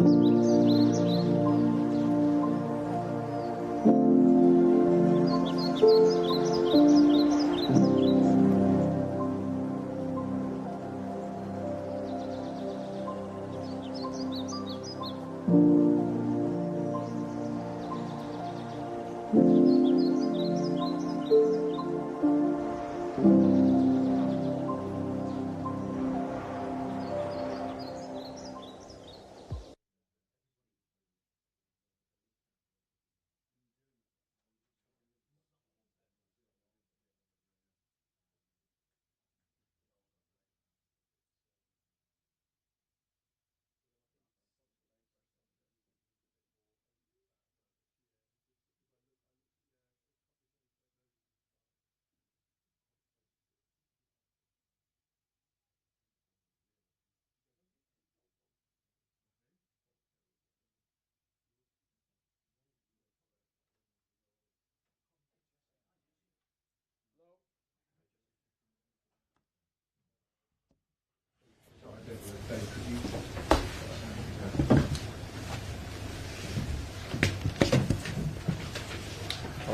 All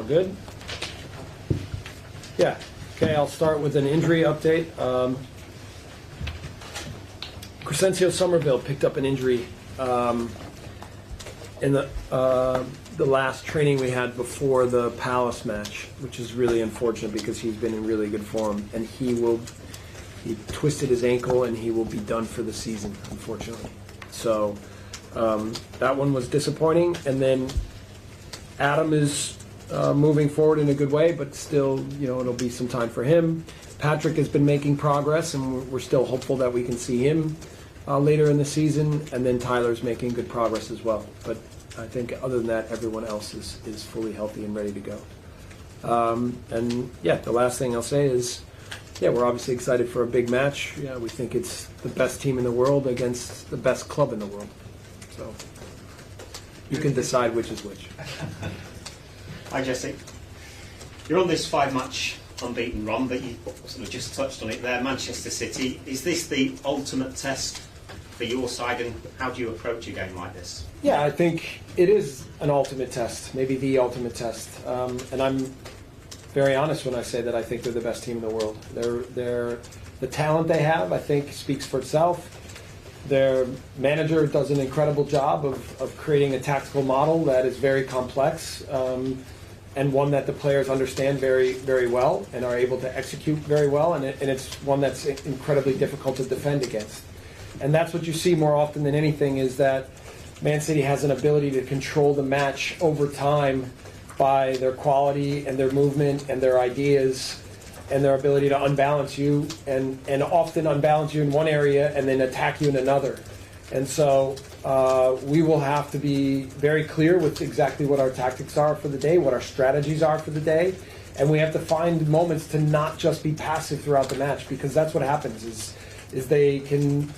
good? Yeah. Okay, I'll start with an injury update. Crescencio Somerville picked up an injury in the last training we had before the Palace match, which is really unfortunate because he's been in really good form, and he twisted his ankle and he will be done for the season, unfortunately. So that one was disappointing. And then Adam is moving forward in a good way, but still, it'll be some time for him. Patrick has been making progress, and we're still hopeful that we can see him later in the season. And then Tyler's making good progress as well. But I think other than that, everyone else is fully healthy and ready to go. And yeah, the last thing I'll say is, we're obviously excited for a big match. Yeah, we think it's the best team in the world against the best club in the world. So you can decide which is which. Hi Jesse. You're on this 5-match unbeaten run, but you sort of just touched on it there. Manchester City. Is this the ultimate test for your side, and how do you approach a game like this? Yeah, I think it is an ultimate test, maybe the ultimate test. And I'm very honest when I say that I think they're the best team in the world. The talent they have, I think, speaks for itself. Their manager does an incredible job of creating a tactical model that is very complex, and one that the players understand very, very well and are able to execute very well, and it's one that's incredibly difficult to defend against. And that's what you see more often than anything, is that Man City has an ability to control the match over time by their quality and their movement and their ideas and their ability to unbalance you and often unbalance you in one area and then attack you in another. And so we will have to be very clear with exactly what our tactics are for the day, what our strategies are for the day, and we have to find moments to not just be passive throughout the match, because that's what happens is they can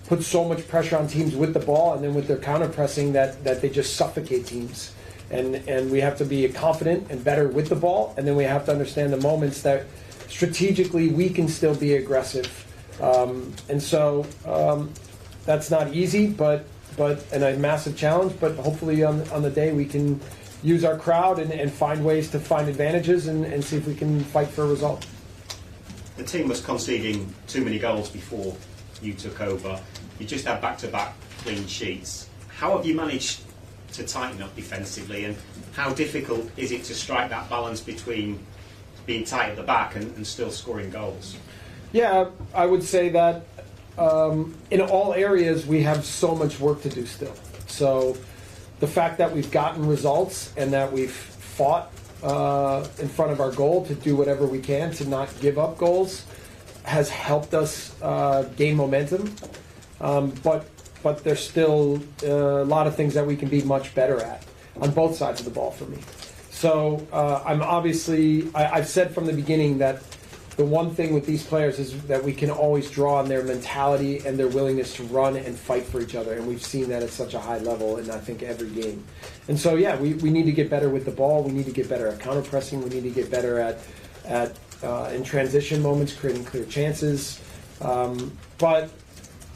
put so much pressure on teams with the ball and then with their counter-pressing that they just suffocate teams. And we have to be confident and better with the ball, and then we have to understand the moments that strategically we can still be aggressive. And so that's not easy, but a massive challenge. But hopefully on the day we can use our crowd and find ways to find advantages and see if we can fight for a result. The team was conceding too many goals before you took over. You just had back-to-back clean sheets. How have you managed to tighten up defensively, and how difficult is it to strike that balance between being tight at the back and still scoring goals? Yeah, I would say that in all areas we have so much work to do still. So the fact that we've gotten results and that we've fought in front of our goal to do whatever we can to not give up goals has helped us gain momentum. But there's still a lot of things that we can be much better at on both sides of the ball for me. So I've said from the beginning that the one thing with these players is that we can always draw on their mentality and their willingness to run and fight for each other. And we've seen that at such a high level in, I think, every game. And so, we need to get better with the ball. We need to get better at counter-pressing. We need to get better at in transition moments, creating clear chances. But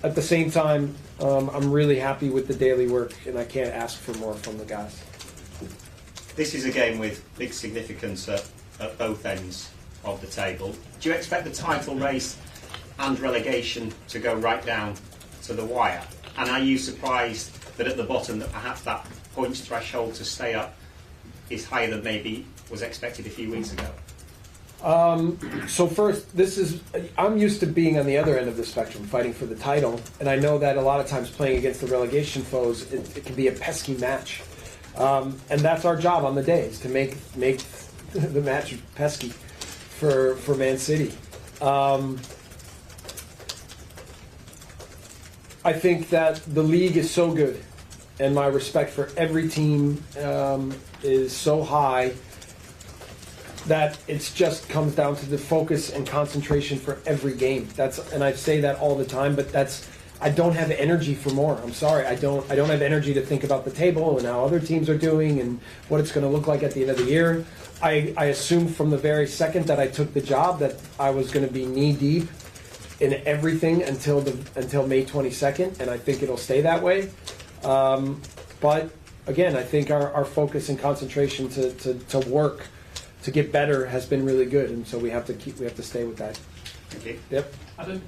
at the same time, I'm really happy with the daily work, and I can't ask for more from the guys. This is a game with big significance at both ends of the table. Do you expect the title race and relegation to go right down to the wire? And are you surprised that at the bottom that perhaps that points threshold to stay up is higher than maybe was expected a few weeks ago? So first, I'm used to being on the other end of the spectrum, fighting for the title, and I know that a lot of times playing against the relegation foes, it can be a pesky match. And that's our job on the day, is to make the match pesky for Man City. I think that the league is so good, and my respect for every team is so high that it just comes down to the focus and concentration for every game. And I say that all the time, but I don't have energy for more. I'm sorry, I don't have energy to think about the table and how other teams are doing and what it's going to look like at the end of the year. I assumed from the very second that I took the job that I was going to be knee deep in everything until May 22nd, and I think it'll stay that way. But again, I think our focus and concentration to work to get better has been really good, and so we have to stay with that. Thank you. Yep. Adam.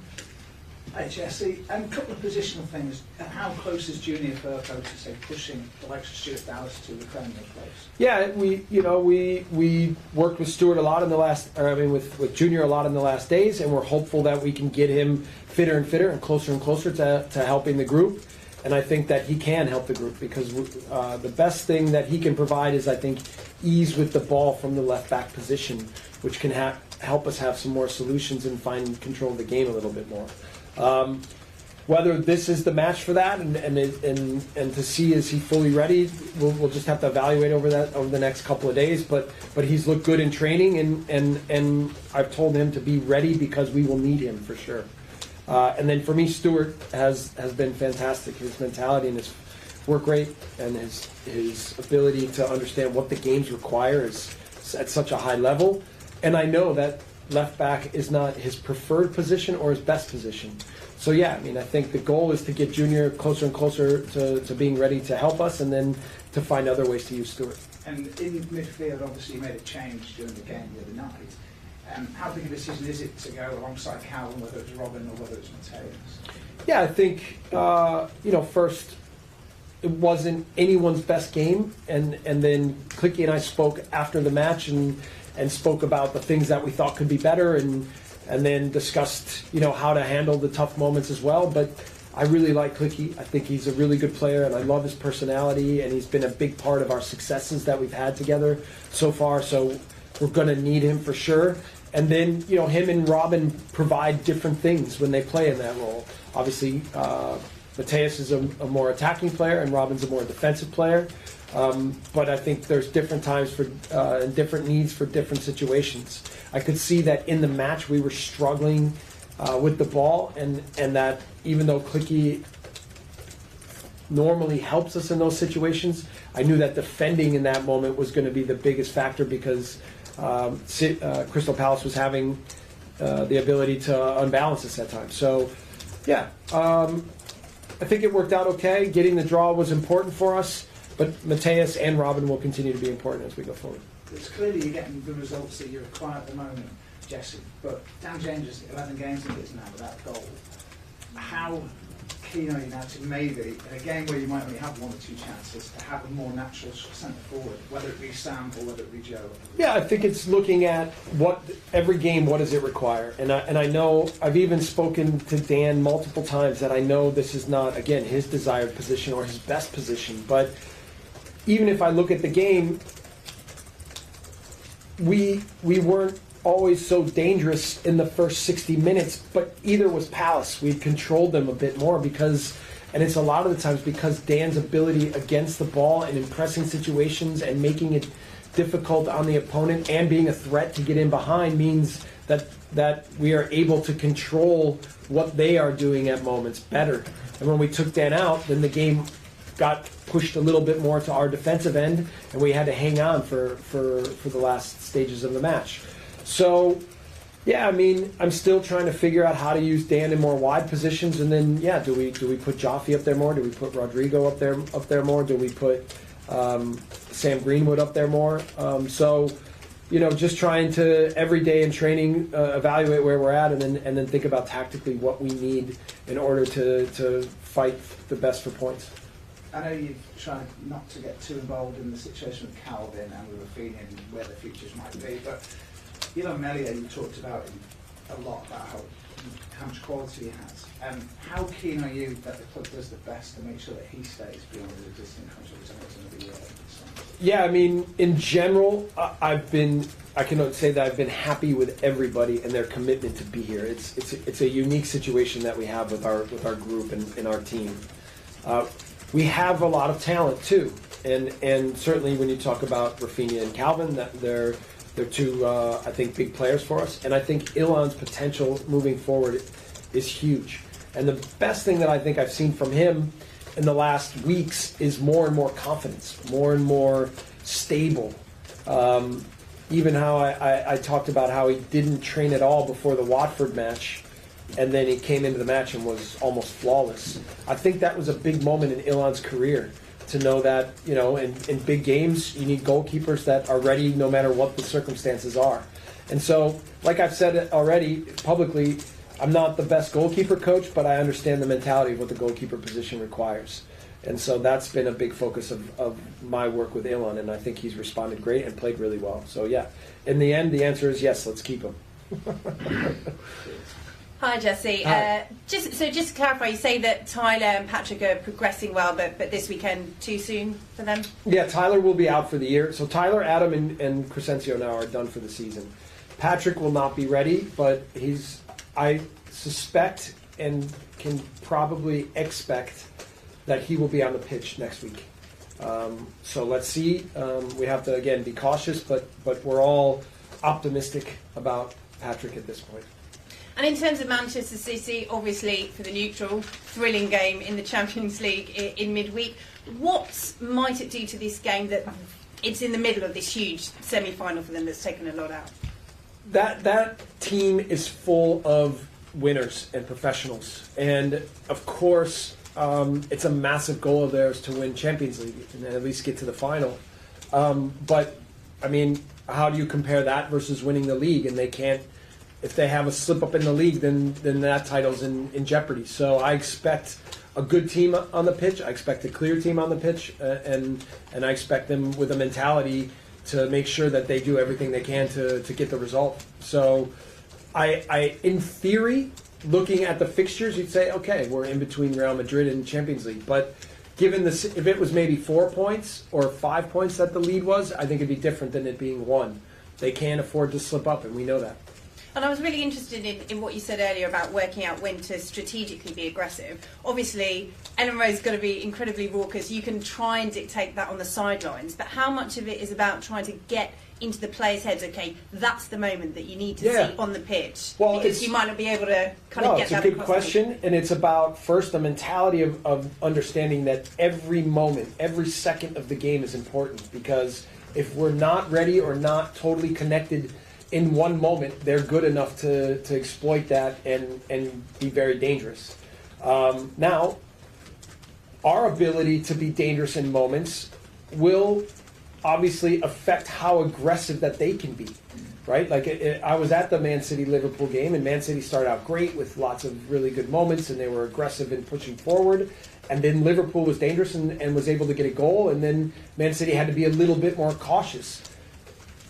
Hey Jesse, a couple of positional things. How close is Junior Firpo to say pushing the likes of Stuart Dallas to the Premier place? Yeah, we worked with Stuart a lot with Junior a lot in the last days, and we're hopeful that we can get him fitter and closer to helping the group. And I think that he can help the group because the best thing that he can provide is, I think, ease with the ball from the left back position, which can help us have some more solutions and find control of the game a little bit more. Whether this is the match for that and to see is he fully ready, we'll just have to evaluate over the next couple of days. But he's looked good in training, and I've told him to be ready because we will need him for sure. And then for me, Stuart has been fantastic. His mentality and his work rate and his ability to understand what the games require is at such a high level. And I know that left back is not his preferred position or his best position. So yeah, I think the goal is to get Junior closer and closer to being ready to help us, and then to find other ways to use Stuart. And in midfield, obviously you made a change during the game the other night. How big a decision is it to go alongside Callum, whether it's Robin or whether it's Mateus? Yeah, I think first it wasn't anyone's best game, and then Clicky and I spoke after the match and spoke about the things that we thought could be better, and then discussed how to handle the tough moments as well. But I really like Clicky. I think he's a really good player, and I love his personality, and he's been a big part of our successes that we've had together so far. So we're going to need him for sure. And then him and Robin provide different things when they play in that role. Obviously, Mateus is a more attacking player, and Robin's a more defensive player. But I think there's different times for and different needs for different situations. I could see that in the match we were struggling with the ball, and that even though Clicky normally helps us in those situations, I knew that defending in that moment was going to be the biggest factor because Crystal Palace was having the ability to unbalance us at times. So, yeah, I think it worked out okay. Getting the draw was important for us, but Mateus and Robin will continue to be important as we go forward. It's clearly you're getting the results that you require at the moment, Jesse, but Dan James has 11 games in this now without a goal. How keen are you now to maybe, in a game where you might only have one or two chances, to have a more natural centre forward, whether it be Sam or whether it be Joe? Yeah, I think it's looking at every game, what does it require? And I know I've even spoken to Dan multiple times that I know this is not, again, his desired position or his best position, but even if I look at the game, we weren't always so dangerous in the first 60 minutes, but either was Palace. We controlled them a bit more and it's a lot of the times because Dan's ability against the ball and in pressing situations and making it difficult on the opponent and being a threat to get in behind means that we are able to control what they are doing at moments better. And when we took Dan out, then the game got pushed a little bit more to our defensive end, and we had to hang on for the last stages of the match. So, Yeah, I mean, I'm still trying to figure out how to use Dan in more wide positions, and then do we put Jaffe up there more? Do we put Rodrigo up there more? Do we put Sam Greenwood up there more? So, just trying to every day in training evaluate where we're at, and then think about tactically what we need in order to fight the best for points. I know you've tried not to get too involved in the situation with Calvin and with Rafinha and where the futures might be, but Elon Melia, you talked about him a lot, about how much quality he has. How keen are you that the club does the best to make sure that he stays beyond his existing contract? Yeah, I mean, in general, I cannot say that I've been happy with everybody and their commitment to be here. It's a unique situation that we have with our group and our team. We have a lot of talent too, and certainly when you talk about Rafinha and Calvin, that they're two I think big players for us, and I think Elland's potential moving forward is huge. And the best thing that I think I've seen from him in the last weeks is more and more confidence, more and more stable. Even how I talked about how he didn't train at all before the Watford match, and then he came into the match and was almost flawless. I think that was a big moment in Elland's career, to know that, in big games, you need goalkeepers that are ready no matter what the circumstances are. And so, like I've said already publicly, I'm not the best goalkeeper coach, but I understand the mentality of what the goalkeeper position requires. And so that's been a big focus of my work with Elland, and I think he's responded great and played really well. So yeah, in the end, the answer is yes, let's keep him. Hi, Jesse. Hi. Just to clarify, you say that Tyler and Patrick are progressing well, but this weekend too soon for them? Yeah, Tyler will be out for the year. So Tyler, Adam, and Crescencio now are done for the season. Patrick will not be ready, but I suspect and can probably expect that he will be on the pitch next week. So let's see. We have to, again, be cautious, but we're all optimistic about Patrick at this point. And in terms of Manchester City, obviously for the neutral, thrilling game in the Champions League in midweek. What might it do to this game that it's in the middle of this huge semi-final for them that's taken a lot out? That team is full of winners and professionals, and of course it's a massive goal of theirs to win Champions League and at least get to the final. But I mean, how do you compare that versus winning the league? And they can't. If they have a slip up in the league, then that title's in jeopardy. So I expect a good team on the pitch. I expect a clear team on the pitch, and I expect them with a mentality to make sure that they do everything they can to get the result. So I in theory, looking at the fixtures, you'd say, okay, we're in between Real Madrid and Champions League. But given this, if it was maybe 4 points or 5 points that the lead was, I think it'd be different than it being 1. They can't afford to slip up, and we know that. And I was really interested in what you said earlier about working out when to strategically be aggressive. Obviously, Elland Road's got to be incredibly raucous. You can try and dictate that on the sidelines, but how much of it is about trying to get into the players' heads? Okay, that's the moment that you need to see on the pitch, well, because you might not be able to kind of get that. It's a good question, and it's about first the mentality of understanding that every moment, every second of the game is important. Because if we're not ready or not totally connected in one moment, they're good enough to exploit that and be very dangerous. Now, our ability to be dangerous in moments will obviously affect how aggressive that they can be, right? Like I was at the Man City-Liverpool game, and Man City started out great with lots of really good moments, and they were aggressive in pushing forward. And then Liverpool was dangerous and was able to get a goal, and then Man City had to be a little bit more cautious.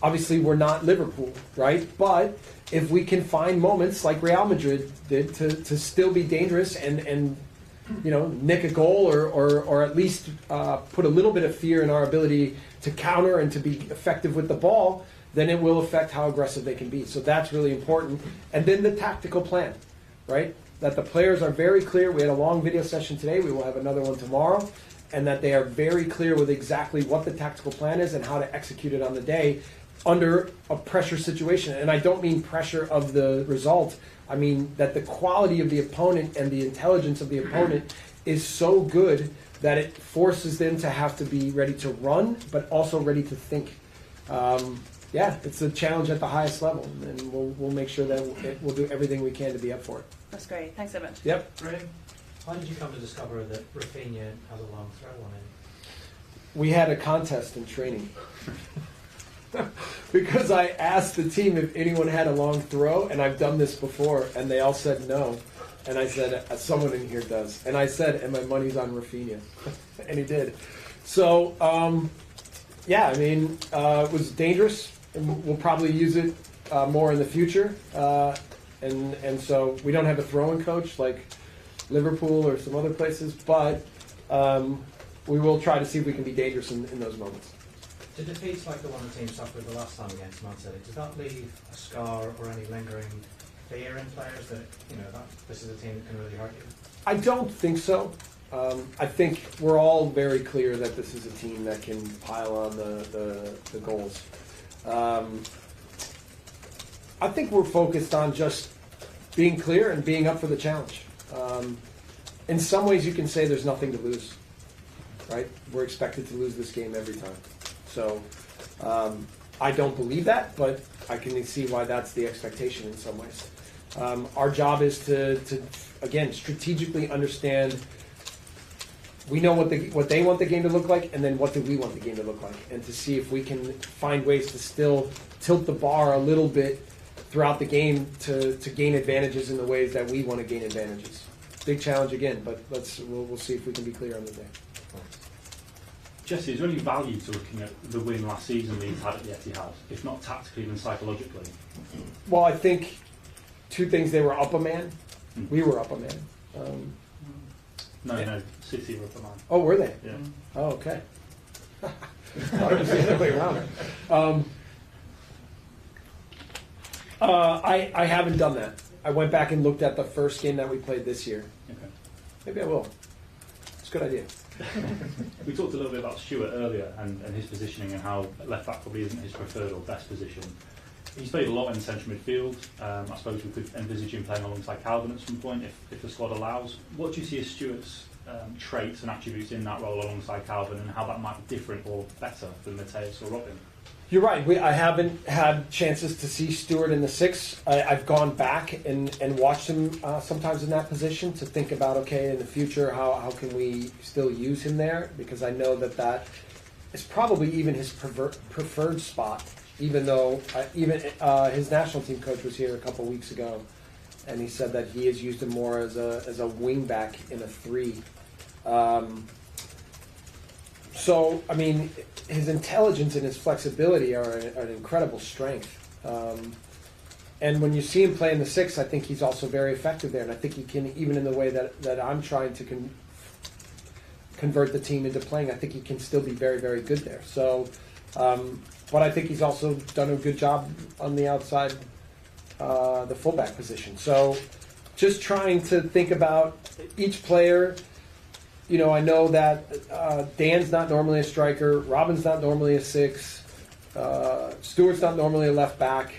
Obviously, we're not Liverpool, right? But if we can find moments like Real Madrid did to still be dangerous and nick a goal or at least put a little bit of fear in our ability to counter and to be effective with the ball, then it will affect how aggressive they can be. So that's really important. And then the tactical plan, right? That the players are very clear. We had a long video session today. We will have another one tomorrow. And that they are very clear with exactly what the tactical plan is and how to execute it on the day under a pressure situation. And I don't mean pressure of the result. I mean that the quality of the opponent and the intelligence of the opponent is so good that it forces them to have to be ready to run, but also ready to think. yeah, it's a challenge at the highest level, and we'll make sure that we'll do everything we can to be up for it. That's great. Thanks so much. Yep. Brilliant. How did you come to discover that Rafinha has a long throw on him? We had a contest in training. Because I asked the team if anyone had a long throw, and I've done this before, and they all said no. And I said, someone in here does. And I said, and my money's on Rafinha. And he did. So, yeah, I mean, it was dangerous, and we'll probably use it more in the future. And so we don't have a throwing coach like Liverpool or some other places, but we will try to see if we can be dangerous in those moments. Do defeats like the one the team suffered the last time against Man City, does that leave a scar or any lingering fear in players that, that this is a team that can really hurt you? I don't think so. I think we're all very clear that this is a team that can pile on the goals. I think we're focused on just being clear and being up for the challenge. In some ways, you can say there's nothing to lose, right? We're expected to lose this game every time. So I don't believe that, but I can see why that's the expectation in some ways. Our job is to again, strategically understand. We know what they want the game to look like, and then what do we want the game to look like, and to see if we can find ways to still tilt the bar a little bit throughout the game to gain advantages in the ways that we want to gain advantages. Big challenge again, but we'll see if we can be clear on the day. Jesse, is there any value to looking at the win last season Leeds had at the Etihad, if not tactically then psychologically? Well, I think two things: they were up a man, we were up a man. No, City were up a man. Oh, were they? Yeah. Oh, okay. Thought it was the other way around. I haven't done that. I went back and looked at the first game that we played this year. Okay. Maybe I will. It's a good idea. We talked a little bit about Stuart earlier and his positioning and how left back probably isn't his preferred or best position. He's played a lot in central midfield. I suppose we could envisage him playing alongside Calvin at some point if the squad allows. What do you see as Stuart's traits and attributes in that role alongside Calvin, and how that might be different or better than Mateus or Robin? You're right. I haven't had chances to see Stuart in the six. I've gone back and watched him sometimes in that position to think about, okay, in the future, how can we still use him there? Because I know that is probably even his preferred spot, even though his national team coach was here a couple of weeks ago, and he said that he has used him more as a wing back in a 3. So, I mean, his intelligence and his flexibility are an incredible strength. And when you see him play in the 6, I think he's also very effective there. And I think he can, even in the way that I'm trying to convert the team into playing, I think he can still be very, very good there. So, but I think he's also done a good job on the outside, the fullback position. So just trying to think about each player. I know that Dan's not normally a striker, Robin's not normally a 6, Stuart's not normally a left back,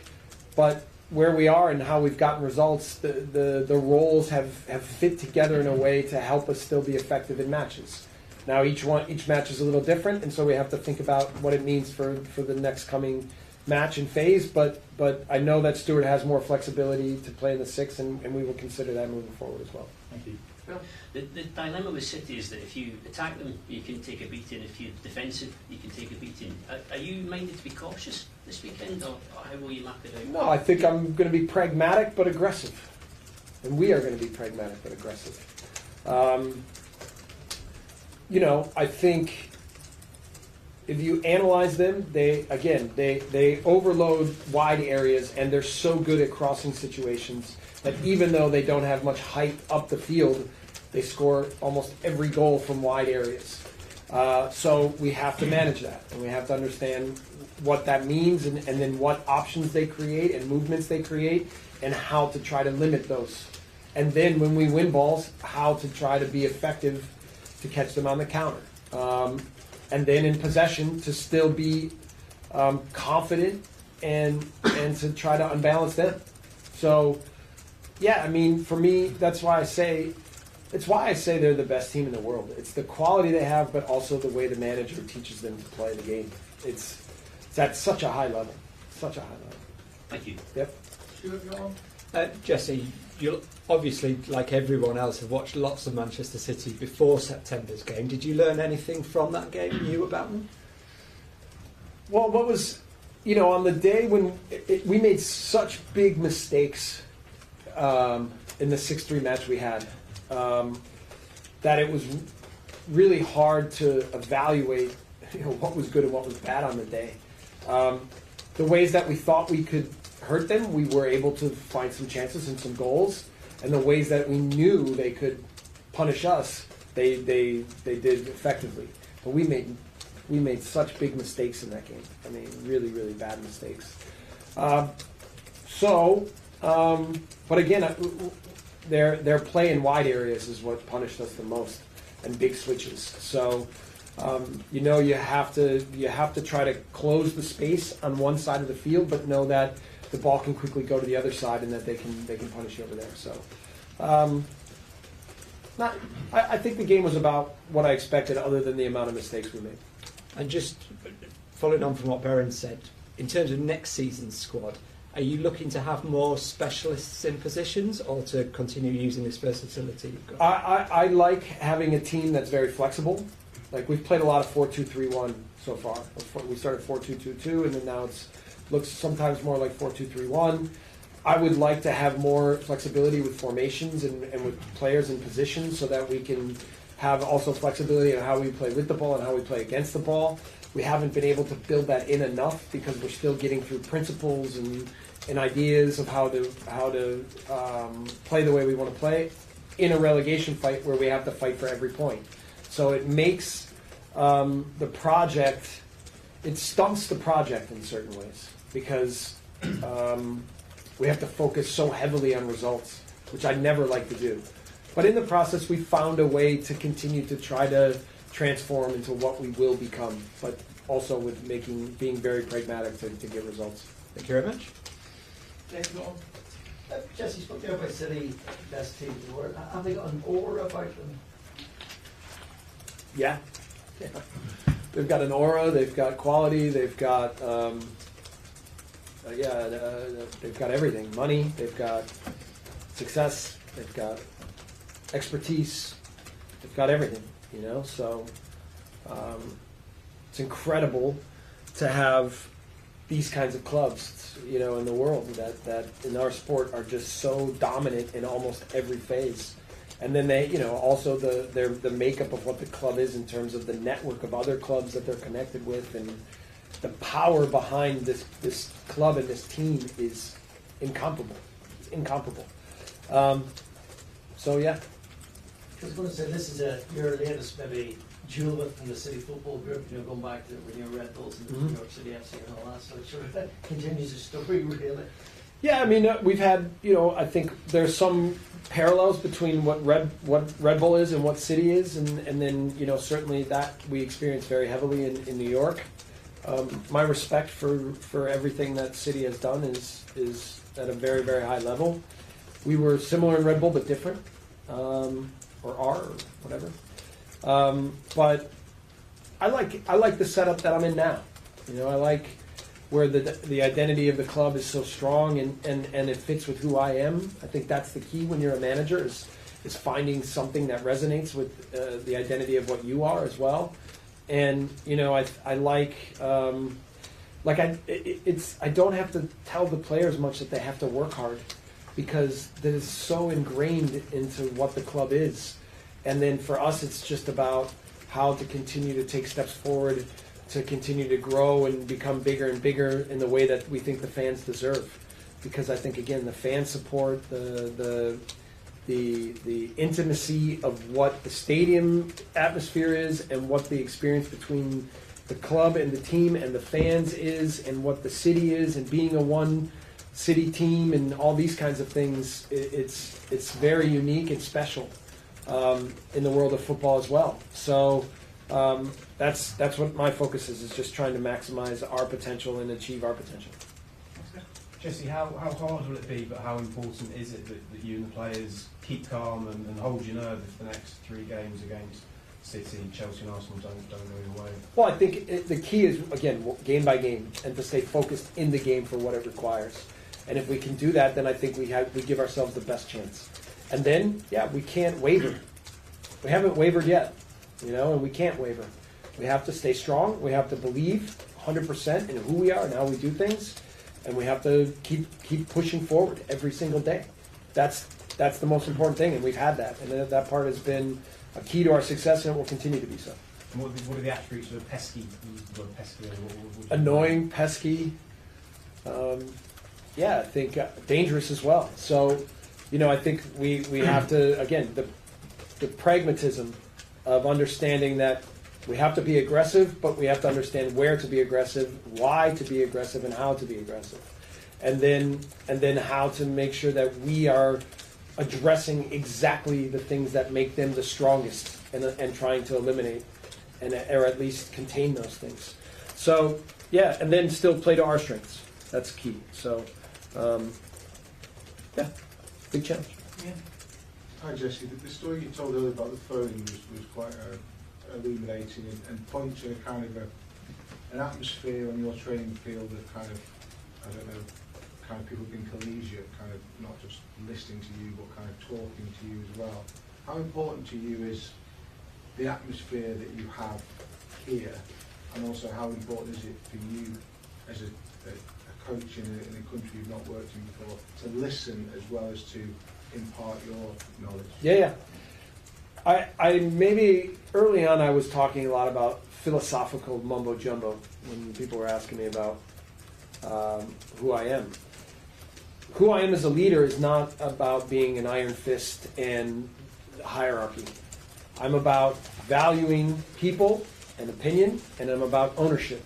but where we are and how we've gotten results, the roles have fit together in a way to help us still be effective in matches. Now each match is a little different, and so we have to think about what it means for the next coming match and phase, but I know that Stuart has more flexibility to play in the 6, and we will consider that moving forward as well. Thank you. The dilemma with City is that if you attack them, you can take a beating. If you're defensive, you can take a beating. Are you minded to be cautious this weekend, or how will you map it out? No, I think I'm going to be pragmatic but aggressive. And we are going to be pragmatic but aggressive. I think if you analyze them, they overload wide areas, and they're so good at crossing situations that even though they don't have much height up the field, they score almost every goal from wide areas. So we have to manage that, and we have to understand what that means, and then what options they create and movements they create, and how to try to limit those. And then when we win balls, how to try to be effective to catch them on the counter. And then in possession, to still be confident and to try to unbalance them. So, yeah, I mean, for me, that's why I say they're the best team in the world. It's the quality they have, but also the way the manager teaches them to play the game. It's at such a high level. such a highlight. Thank you. Yep. Jesse, you'll obviously, like everyone else, have watched lots of Manchester City before September's game. Did you learn anything from that game, new about them? Well, what was, on the day when we made such big mistakes in the 6-3 match we had, that it was really hard to evaluate, what was good and what was bad on the day. The ways that we thought we could hurt them, we were able to find some chances and some goals, and the ways that we knew they could punish us, they did effectively. But we made such big mistakes in that game. I mean, really, really bad mistakes. But again, their play in wide areas is what punished us the most, and big switches. So, you have to try to close the space on one side of the field, but know that the ball can quickly go to the other side, and that they can punish you over there. So, I think the game was about what I expected, other than the amount of mistakes we made. And just following on from what Beren said, in terms of next season's squad, are you looking to have more specialists in positions, or to continue using this versatility you've got? I like having a team that's very flexible. Like, we've played a lot of 4-2-3-1 so far. We started 4-2-2-2, and then now it looks sometimes more like 4-2-3-1. I would like to have more flexibility with formations and with players in positions, so that we can have also flexibility in how we play with the ball and how we play against the ball. We haven't been able to build that in enough, because we're still getting through principles and ideas of how to play the way we want to play in a relegation fight where we have to fight for every point. So it makes the project, it stunts the project in certain ways, because we have to focus so heavily on results, which I never like to do. But in the process, we found a way to continue to try to transform into what we will become, but also with being very pragmatic to get results. Thank you very much. Jesse spoke there about City, best team in the world. Have they got an aura about them? Yeah. They've got an aura, they've got quality, they've got they've got everything. Money, they've got success, they've got expertise, they've got everything, so it's incredible to have these kinds of clubs, in the world that in our sport are just so dominant in almost every phase. And then they, also the makeup of what the club is in terms of the network of other clubs that they're connected with, and the power behind this club and this team is incomparable. It's incomparable. So yeah. I was going to say, this is your latest maybe duel within the City Football Group, going back to when you were Red Bulls and New York City FC and all that, so it sort of continues the story, really. Yeah, I mean, we've had, I think there's some parallels between what Red Bull is and what City is, and then, certainly that we experience very heavily in New York. My respect for everything that City has done is at a very, very high level. We were similar in Red Bull, but different, or whatever. But I like the setup that I'm in now. I like where the identity of the club is so strong and it fits with who I am. I think that's the key when you're a manager is finding something that resonates with the identity of what you are as well. And I like I don't have to tell the players much that they have to work hard, because that is so ingrained into what the club is. And then for us, it's just about how to continue to take steps forward, to continue to grow and become bigger and bigger in the way that we think the fans deserve. Because I think, again, the fan support, the intimacy of what the stadium atmosphere is, and what the experience between the club and the team and the fans is, and what the city is, and being a one city team and all these kinds of things, it's very unique and special in the world of football as well. So that's what my focus is just trying to maximize our potential and achieve our potential. Jesse, how hard will it be, but how important is it that you and the players keep calm and hold your nerve for the next 3 games against City, Chelsea and Arsenal don't go your way? Well, I think the key is, again, game by game, and to stay focused in the game for what it requires. And if we can do that, then I think we give ourselves the best chance. And then, yeah, we can't waver. We haven't wavered yet, and we can't waver. We have to stay strong. We have to believe 100% in who we are and how we do things, and we have to keep pushing forward every single day. That's the most important thing, and we've had that, and that part has been a key to our success, and it will continue to be so. And what are the attributes of pesky? Pesky. Annoying, pesky. I think dangerous as well. So, I think we have to, again, the pragmatism of understanding that we have to be aggressive, but we have to understand where to be aggressive, why to be aggressive, and how to be aggressive. And then how to make sure that we are addressing exactly the things that make them the strongest and trying to eliminate or at least contain those things. So, yeah, and then still play to our strengths. That's key. So, big challenge. Yeah. Hi Jesse, the story you told earlier about the phone was quite illuminating and points to a kind of an atmosphere on your training field of kind of, I don't know, kind of people being collegiate, kind of not just listening to you but kind of talking to you as well. How important to you is the atmosphere that you have here, and also how important is it for you as a coach in a country you've not worked in before to listen as well as to impart your knowledge? Yeah. I maybe early on I was talking a lot about philosophical mumbo jumbo when people were asking me about who I am. Who I am as a leader is not about being an iron fist and hierarchy. I'm about valuing people and opinion, and I'm about ownership.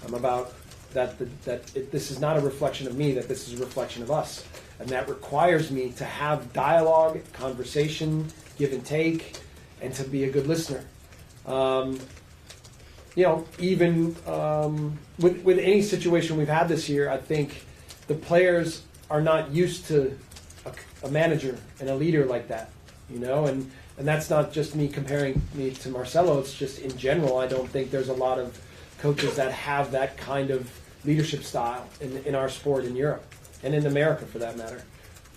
I'm about this is not a reflection of me, that this is a reflection of us. And that requires me to have dialogue, conversation, give and take, and to be a good listener. Even with any situation we've had this year, I think the players are not used to a manager and a leader like that, and that's not just me comparing me to Marcelo, it's just in general, I don't think there's a lot of coaches that have that kind of leadership style in our sport in Europe and in America for that matter.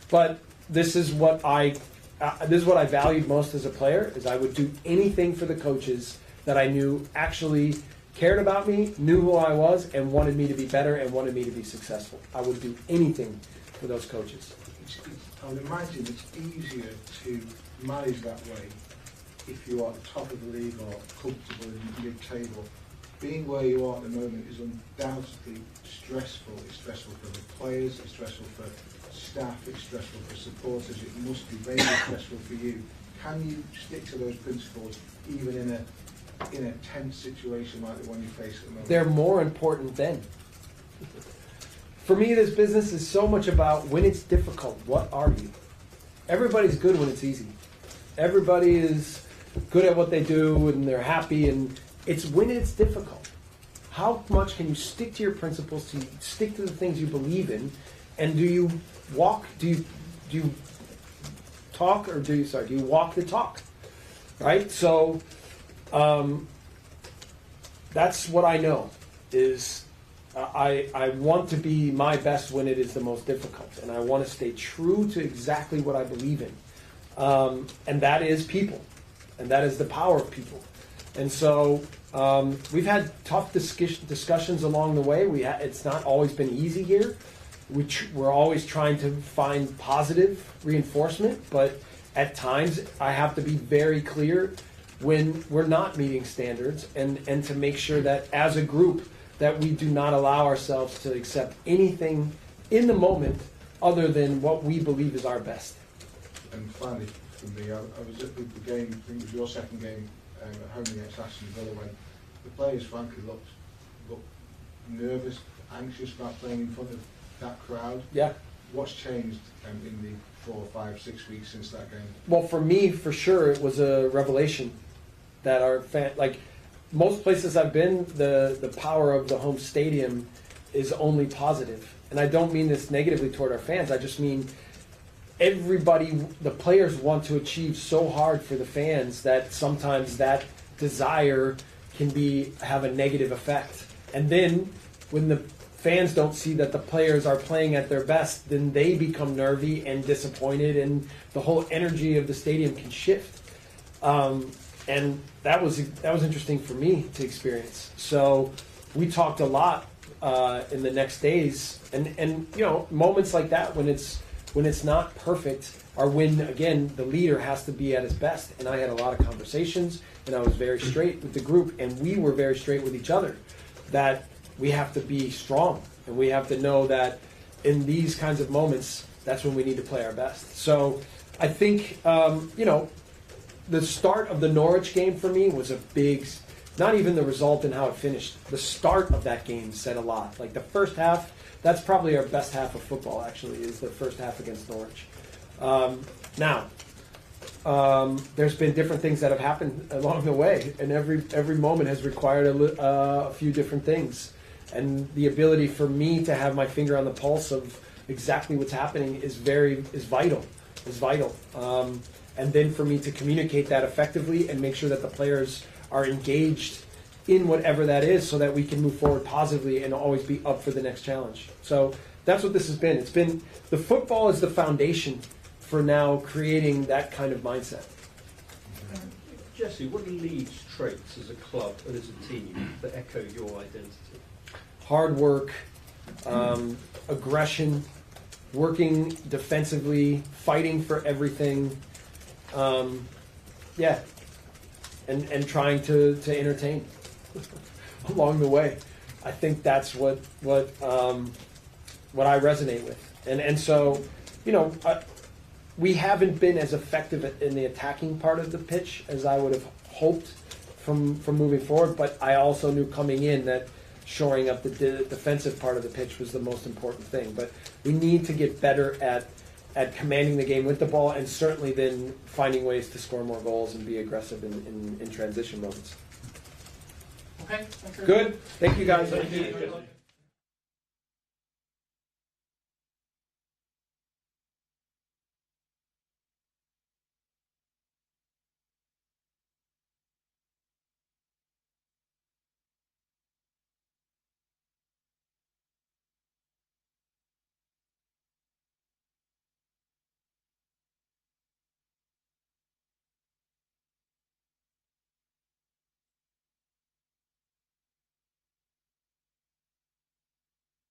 But this is what I valued most as a player, is I would do anything for the coaches that I knew actually cared about me, knew who I was, and wanted me to be better and wanted me to be successful. I would do anything for those coaches. I would imagine it's easier to manage that way if you are at the top of the league or comfortable in mid-table. Being where you are at the moment is undoubtedly stressful. It's stressful for the players, it's stressful for staff, it's stressful for supporters. It must be very stressful for you. Can you stick to those principles even in a tense situation like the one you face at the moment? They're more important then. For me, this business is so much about when it's difficult, what are you? Everybody's good when it's easy. Everybody is good at what they do and they're happy, and it's when it's difficult. How much can you stick to your principles, to stick to the things you believe in, and do you walk the talk? Right? So that's what I know is I want to be my best when it is the most difficult, and I want to stay true to exactly what I believe in, and that is people, and that is the power of people. And so we've had tough discussions along the way. It's not always been easy here. We're always trying to find positive reinforcement, but at times I have to be very clear when we're not meeting standards, and to make sure that as a group that we do not allow ourselves to accept anything in the moment other than what we believe is our best. And finally, for me, I was at the game, I think it was your second game at home against Aston Villa, when the players frankly looked nervous, anxious about playing in front of that crowd. Yeah. What's changed in the 4, 5, 6 weeks since that game? Well, for me, for sure, it was a revelation that our most places I've been, the power of the home stadium is only positive. And I don't mean this negatively toward our fans. I just mean everybody, the players want to achieve so hard for the fans that sometimes that desire can have a negative effect. And then when the fans don't see that the players are playing at their best, then they become nervy and disappointed, and the whole energy of the stadium can shift. And that was interesting for me to experience. So we talked a lot in the next days, and you know, moments like that when it's not perfect are when, again, the leader has to be at his best. And I had a lot of conversations, and I was very straight with the group, and we were very straight with each other, that we have to be strong, and we have to know that in these kinds of moments, that's when we need to play our best. So I think, you know, the start of the Norwich game for me was a big, not even the result and how it finished. The start of that game said a lot. Like the first half, that's probably our best half of football, actually, is the first half against Norwich. Now, there's been different things that have happened along the way, and every moment has required a few different things. And the ability for me to have my finger on the pulse of exactly what's happening is vital. And then for me to communicate that effectively and make sure that the players are engaged in whatever that is, so that we can move forward positively and always be up for the next challenge. So that's what this has been. It's been, the football is the foundation for now creating that kind of mindset. Jesse, what are Leeds' traits as a club and as a team that echo your identity? Hard work, aggression, working defensively, fighting for everything, and trying to entertain along the way. I think that's what I resonate with, and so, you know, we haven't been as effective in the attacking part of the pitch as I would have hoped from moving forward. But I also knew coming in that shoring up the defensive part of the pitch was the most important thing. But we need to get better at commanding the game with the ball, and certainly then finding ways to score more goals and be aggressive in transition moments. Okay. Good. Thank you, guys. Thank you.